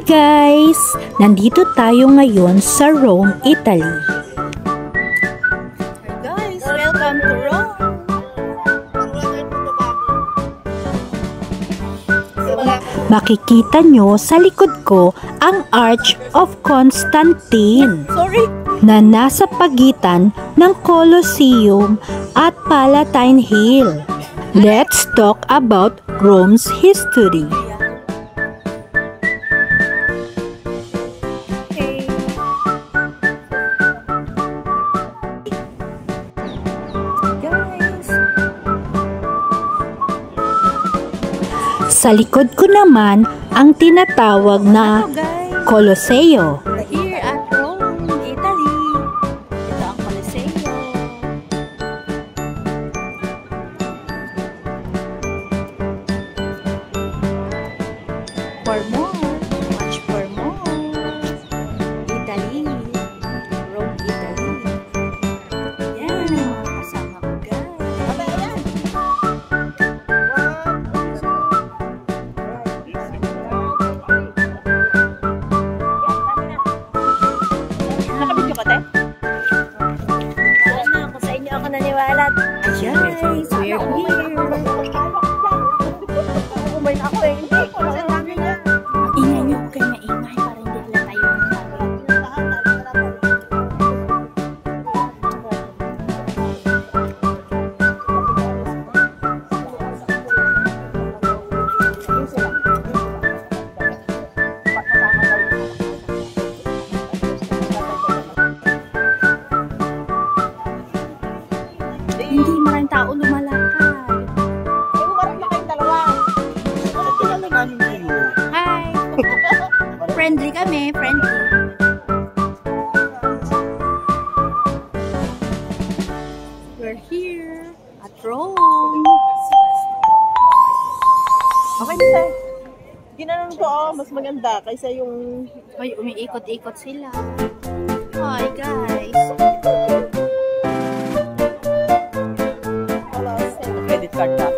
guys! Nandito tayo ngayon sa Rome, Italy. Guys, welcome to Rome! Makikita nyo sa likod ko ang Arch of Constantine na nasa pagitan ng Colosseum at Palatine Hill. Let's talk about Rome's history. Sa likod ko naman ang tinatawag na Colosseo. Here at Rome, Italy. Ito ang Colosseo. For more, much for more. Italy. Rome, Italy. Yan. Kasama ko guys. Naniwala. Guys, we're here. Kumain ako eh. Ingay niyo ko kayo na ingay para hindi nila tayo. Hindi maraming tao lumalakad. Marami na kayong dalawa. Hi! Friendly kami, friendly. We're here at Rome. Okay na tayo. Ginanon ko mas maganda kaysa yung... Hoy, umiikot-ikot sila. Hi guys! Credit card na.